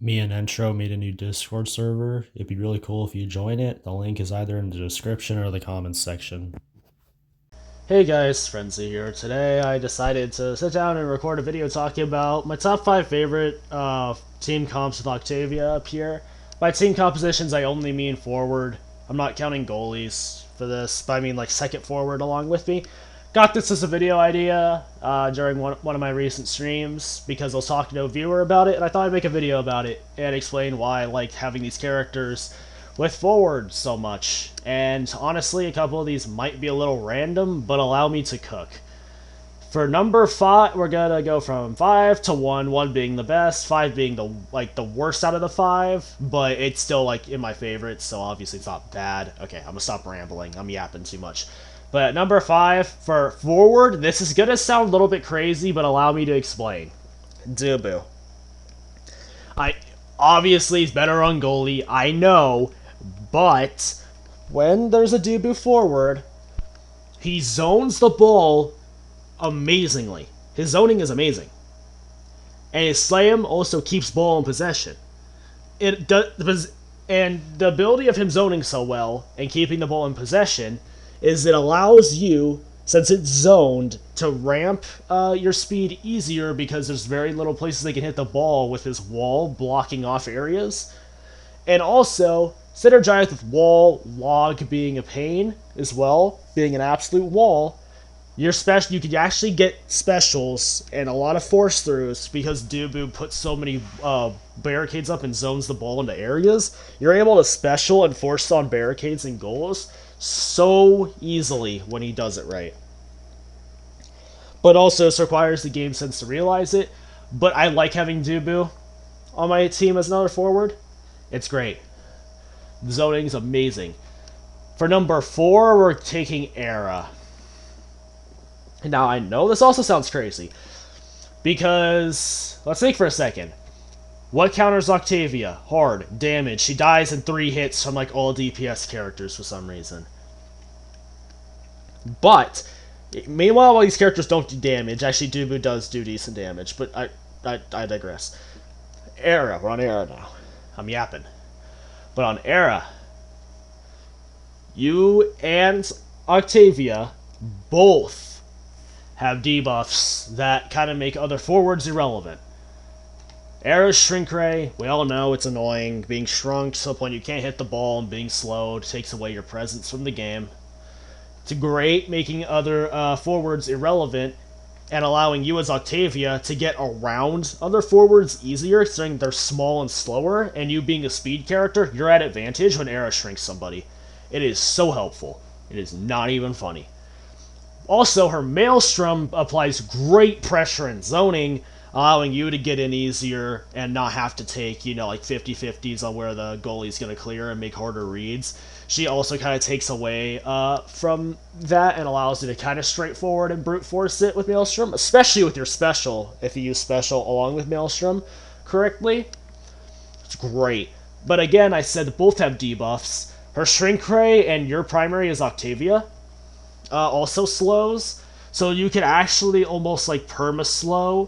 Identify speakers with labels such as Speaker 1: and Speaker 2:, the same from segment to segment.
Speaker 1: Me and Intro made a new Discord server. It'd be really cool if you join it. The link is either in the description or the comments section.
Speaker 2: Hey guys, Frenzy here. Today I decided to sit down and record a video talking about my top 5 favorite team comps with Octavia up here. By team compositions I only mean forward. I'm not counting goalies for this, but I mean like second forward along with me. Got this as a video idea during one of my recent streams because I was talking to a viewer about it and I thought I'd make a video about it and explain why I like having these characters with forward so much. And honestly, a couple of these might be a little random, but allow me to cook. For number 5, we're gonna go from 5 to 1, 1 being the best, 5 being the worst out of the 5, but it's still like in my favorites, so obviously it's not bad. Okay, I'm gonna stop rambling. I'm yapping too much. But at number 5, for forward, this is gonna sound a little bit crazy, but allow me to explain. Dubu. I obviously he's better on goalie, I know, but when there's a Dubu forward, he zones the ball amazingly. His zoning is amazing. And his slam also keeps ball in possession. It does, and the ability of him zoning so well and keeping the ball in possession is it allows you, since it's zoned, to ramp your speed easier because there's very little places they can hit the ball with his wall blocking off areas. And also, synergized with wall, log being a pain as well, being an absolute wall, you can actually get specials and a lot of force throughs because Dubu puts so many barricades up and zones the ball into areas. You're able to special and force on barricades and goals so easily when he does it right. But also, this requires the game sense to realize it. But I like having Dubu on my team as another forward. It's great. The zoning's amazing. For number 4, we're taking Era. Now, I know this also sounds crazy, because, let's think for a second. What counters Octavia? Hard, damage. She dies in 3 hits from like all DPS characters for some reason. But, meanwhile, while these characters don't do damage, actually Dubu does do decent damage, but I digress. Era, we're on Era now. I'm yapping. But on Era, you and Octavia both have debuffs that kind of make other forwards irrelevant. Era's Shrink Ray, we all know it's annoying. Being shrunk to the point you can't hit the ball and being slowed takes away your presence from the game. It's great making other forwards irrelevant and allowing you as Octavia to get around other forwards easier, considering they're small and slower, and you being a speed character, you're at advantage when Era shrinks somebody. It is so helpful. It is not even funny. Also, her Maelstrom applies great pressure and zoning, allowing you to get in easier and not have to take, like 50-50s on where the goalie's going to clear and make harder reads. She also kind of takes away from that and allows you to kind of straightforward and brute force it with Maelstrom, especially with your special, if you use special along with Maelstrom correctly. It's great. But again, I said both have debuffs. Her Shrink Ray and your primary is Octavia. Also slows, so you can actually almost like perma-slow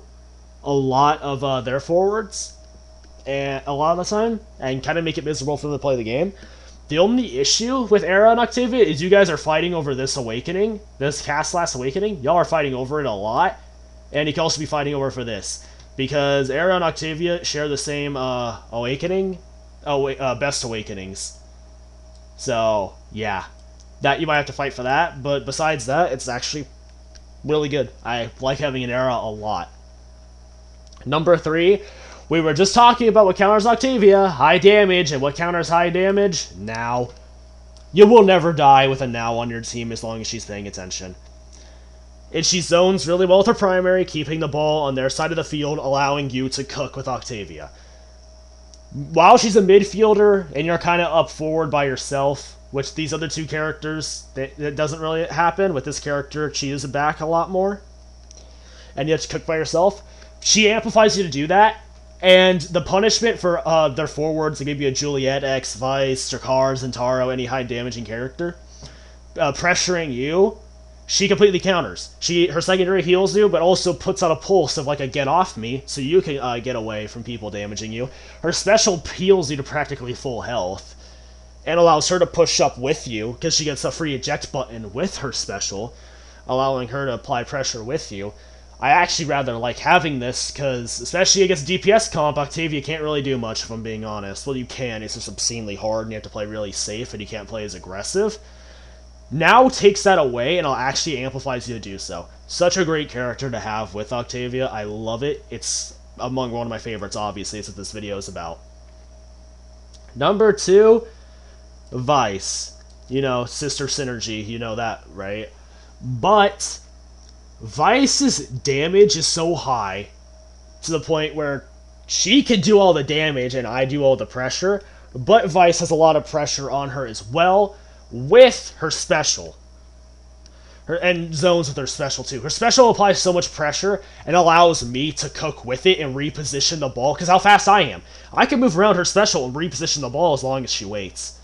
Speaker 2: a lot of their forwards and a lot of the time, and kind of make it miserable for them to play the game. The only issue with Era and Octavia is you guys are fighting over this Awakening, this Cast Last Awakening. Y'all are fighting over it a lot, and you can also be fighting over for this, because Era and Octavia share the same Awakening, Best Awakenings. So, yeah. That you might have to fight for that, but besides that, it's actually really good. I like having an Era a lot. Number 3, we were just talking about what counters Octavia, high damage, and what counters high damage? Now. You will never die with a Now on your team as long as she's paying attention. And she zones really well with her primary, keeping the ball on their side of the field, allowing you to cook with Octavia. While she's a midfielder, and you're kind of up forward by yourself, which these other 2 characters, that doesn't really happen. With this character, she is back a lot more. And you have to cook by yourself. She amplifies you to do that. And the punishment for their forwards, like maybe a Juliet, X, Vice, Drakkar, Zentaro, any high damaging character, pressuring you she completely counters. Her secondary heals you, but also puts out a pulse of like a get off me, so you can get away from people damaging you. Her special heals you to practically full health, and allows her to push up with you, because she gets a free eject button with her special, allowing her to apply pressure with you. I actually rather like having this, because especially against DPS comp, Octavia can't really do much, if I'm being honest. Well, you can, it's just obscenely hard, and you have to play really safe, and you can't play as aggressive. Now takes that away, and it actually amplifies you to do so. Such a great character to have with Octavia. I love it. It's among one of my favorites, obviously. It's what this video is about. Number 2, Vyse. You know, sister synergy. You know that, right? But Vyse's damage is so high to the point where she can do all the damage and I do all the pressure, but Vyse has a lot of pressure on her as well with her special. And zones with her special too. Her special applies so much pressure and allows me to cook with it and reposition the ball, because how fast I am. I can move around her special and reposition the ball as long as she waits.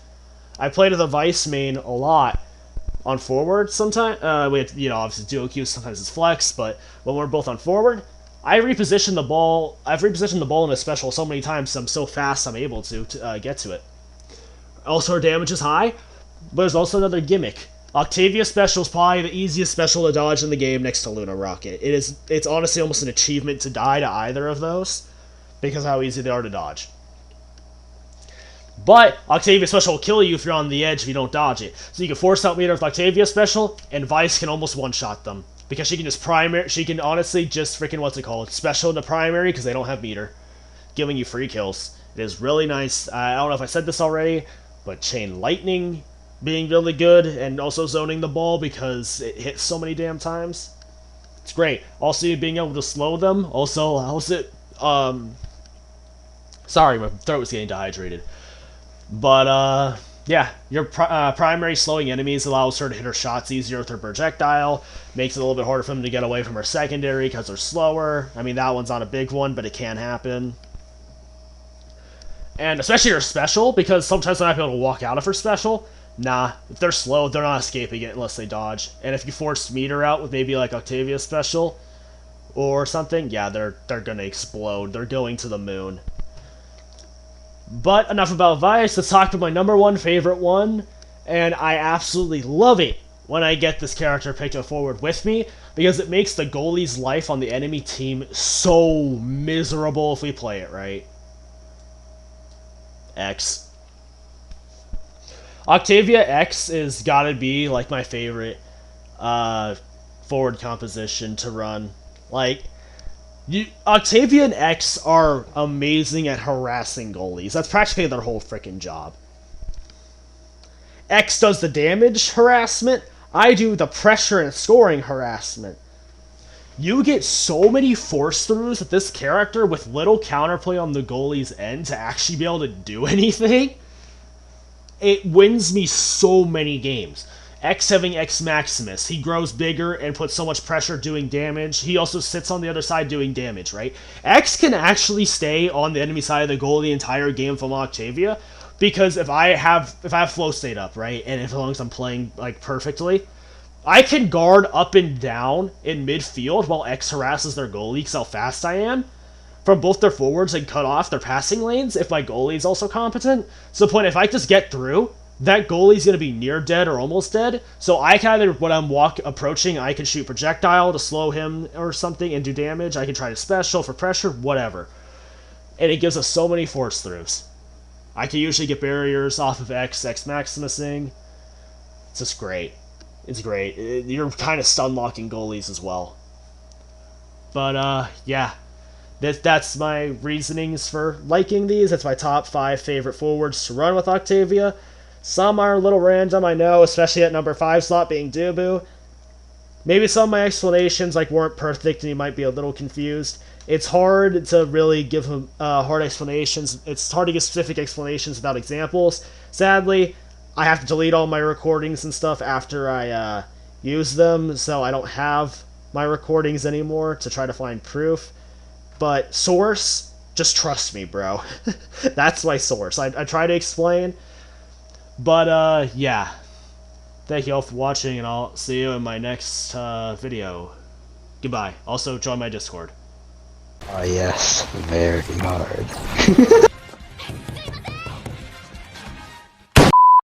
Speaker 2: I played with a Vyse main a lot on forward sometimes. We have, you know, obviously duo Q, sometimes it's flex, but when we're both on forward, I've repositioned the ball in a special so many times, I'm so fast I'm able to get to it. Also, her damage is high, but there's also another gimmick. Octavia special is probably the easiest special to dodge in the game next to Luna Rocket. It's honestly almost an achievement to die to either of those, because of how easy they are to dodge. But Octavia special will kill you if you're on the edge if you don't dodge it. So you can force out meter with Octavia special, and Vyse can almost one-shot them. Because she can just she can honestly just freaking, special into primary because they don't have meter. Giving you free kills. It is really nice. I don't know if I said this already, but Chain Lightning being really good, and also zoning the ball because it hits so many damn times. It's great. Also, being able to slow them also allows it, sorry, my throat was getting dehydrated. But, yeah, your primary slowing enemies allows her to hit her shots easier with her projectile, makes it a little bit harder for them to get away from her secondary because they're slower. I mean, that one's not a big one, but it can happen. And especially her special, because sometimes they're not able to walk out of her special. Nah, if they're slow, they're not escaping it unless they dodge. And if you force meter out with maybe like Octavia special or something, yeah, they're gonna explode. They're going to the moon. But enough about Vyse, let's talk about my number 1 favorite one, and I absolutely love it when I get this character picked up forward with me, because it makes the goalie's life on the enemy team so miserable if we play it right. X. Octavia X is gotta be like my favorite forward composition to run. Like, Octavia and X are amazing at harassing goalies. That's practically their whole freaking job. X does the damage harassment. I do the pressure and scoring harassment. You get so many force throughs with this character with little counterplay on the goalie's end to actually be able to do anything. It wins me so many games. X having X Maximus, he grows bigger and puts so much pressure doing damage. He also sits on the other side doing damage, right? X can actually stay on the enemy side of the goal the entire game from Octavia, because if I have flow state up, right, and as long as I'm playing like perfectly, I can guard up and down in midfield while X harasses their goalie because how fast I am from both their forwards and cut off their passing lanes if my goalie is also competent. So the point, if I just get through, that goalie's going to be near dead or almost dead. So I can either, when I'm approaching, I can shoot projectile to slow him or something and do damage. I can try to special for pressure, whatever. And it gives us so many force throughs. I can usually get barriers off of X Maximusing. It's just great. It's great. You're kind of stun locking goalies as well. But, yeah. That's my reasonings for liking these. That's my top 5 favorite forwards to run with Octavia. Some are a little random, I know, especially at number 5 slot being Dubu. Maybe some of my explanations weren't perfect and you might be a little confused. It's hard to really give hard explanations. It's hard to give specific explanations without examples. Sadly, I have to delete all my recordings and stuff after I use them, so I don't have my recordings anymore to try to find proof. But source, just trust me, bro. That's my source. I try to explain. But, yeah. Thank you all for watching, and I'll see you in my next video. Goodbye. Also, join my Discord.
Speaker 3: Oh yes, very hard.